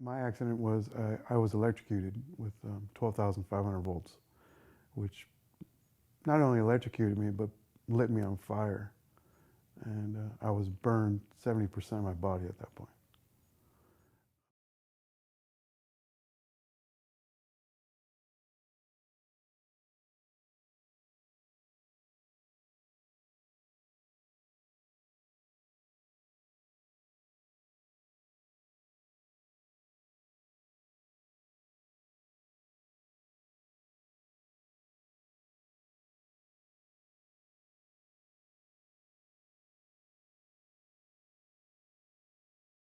My accident was I was electrocuted with 12,500 volts, which not only electrocuted me but lit me on fire, and I was burned 70% of my body at that point.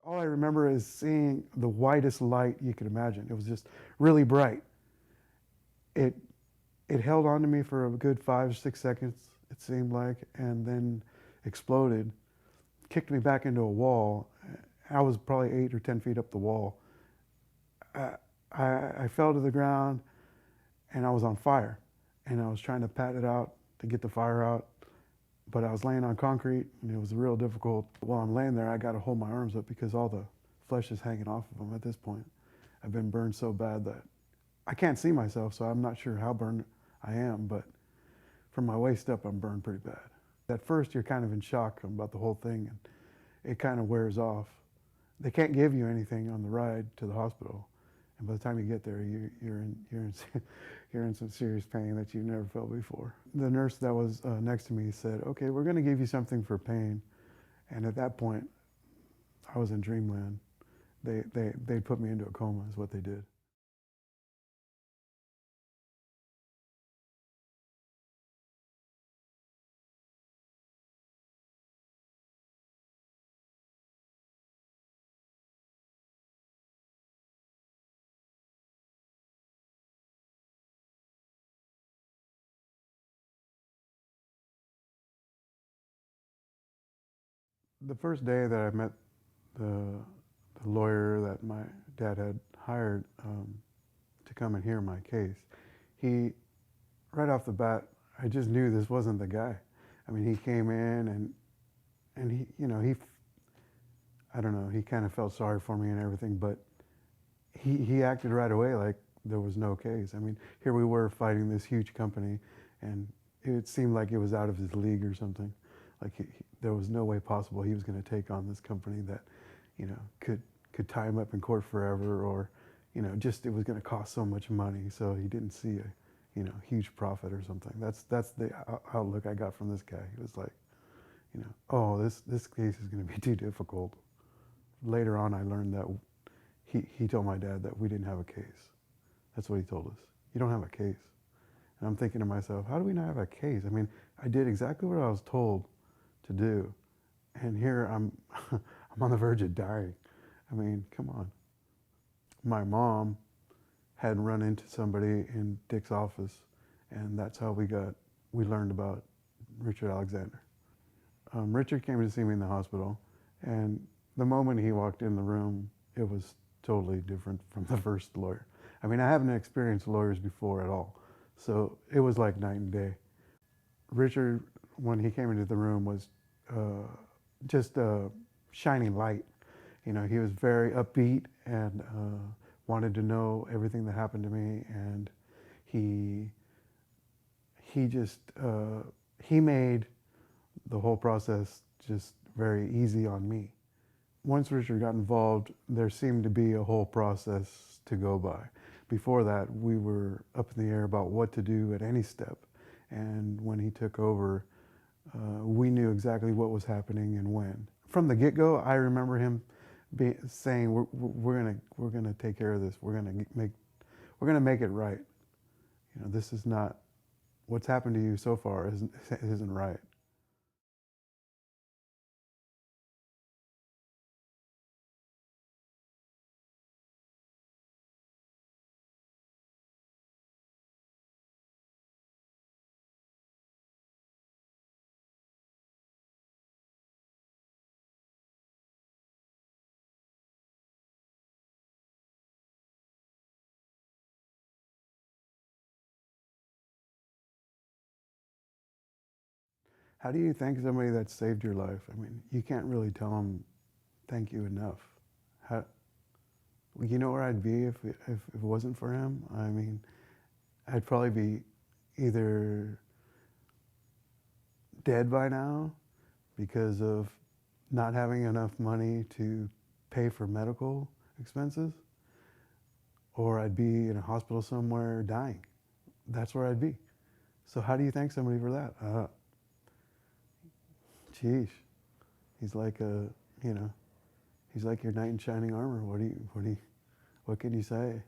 All I remember is seeing the whitest light you could imagine. It was just really bright. It it held on to me for a good 5 or 6 seconds, it seemed like, and then exploded, kicked me back into a wall. I was probably 8 or 10 feet up the wall. I, I fell to the ground and I was on fire. And I was trying to pat it out to get the fire out, but I was laying on concrete and it was real difficult. While I'm laying there, I got to hold my arms up because all the flesh is hanging off of them at this point. I've been burned so bad that I can't see myself, so I'm not sure how burned I am, but from my waist up, I'm burned pretty bad. At first, you're kind of in shock about the whole thing, and it kind of wears off. They can't give you anything on the ride to the hospital, and by the time you get there, you're in some serious pain that you've never felt before. The nurse that was next to me said, "Okay, we're going to give you something for pain," and at that point, I was in dreamland. They put me into a coma, is what they did. The first day that I met the, the lawyer that my dad had hired to come and hear my case, he, right off the bat, I just knew this wasn't the guy. I mean, he came in and he, I don't know, he kind of felt sorry for me and everything, but he acted right away like there was no case. I mean, here we were fighting this huge company, and it seemed like it was out of his league or something. Like there was no way possible he was going to take on this company that, could tie him up in court forever, or, just it was going to cost so much money. So he didn't see a, huge profit or something. That's the outlook I got from this guy. He was like, oh, this case is going to be too difficult. Later on, I learned that he told my dad that we didn't have a case. That's what he told us. You don't have a case. And I'm thinking to myself, how do we not have a case? I mean, I did exactly what I was told to do. And here I'm, I'm on the verge of dying. I mean, come on. My mom had run into somebody in Dick's office, and that's how we learned about Richard Alexander. Richard came to see me in the hospital, and the moment he walked in the room, it was totally different from the first lawyer. I mean, I haven't experienced lawyers before at all, so it was like night and day. Richard, when he came into the room, was uh, just a shining light. He was very upbeat and wanted to know everything that happened to me, and he he just he made the whole process just very easy on me. Once Richard got involved, there seemed to be a whole process to go by. Before that, we were up in the air about what to do at any step. And when he took over, we knew exactly what was happening and when. From the get-go, I remember him saying, we're gonna take care of this. We're gonna make it right. This is not what's happened to you so far isn't right. How do you thank somebody that saved your life? I mean, you can't really tell them thank you enough. How, You know where I'd be if it wasn't for him? I mean, I'd probably be either dead by now because of not having enough money to pay for medical expenses, or I'd be in a hospital somewhere dying. That's where I'd be. So how do you thank somebody for that? Geez, he's like a, you know, he's like your knight in shining armor. What can you say?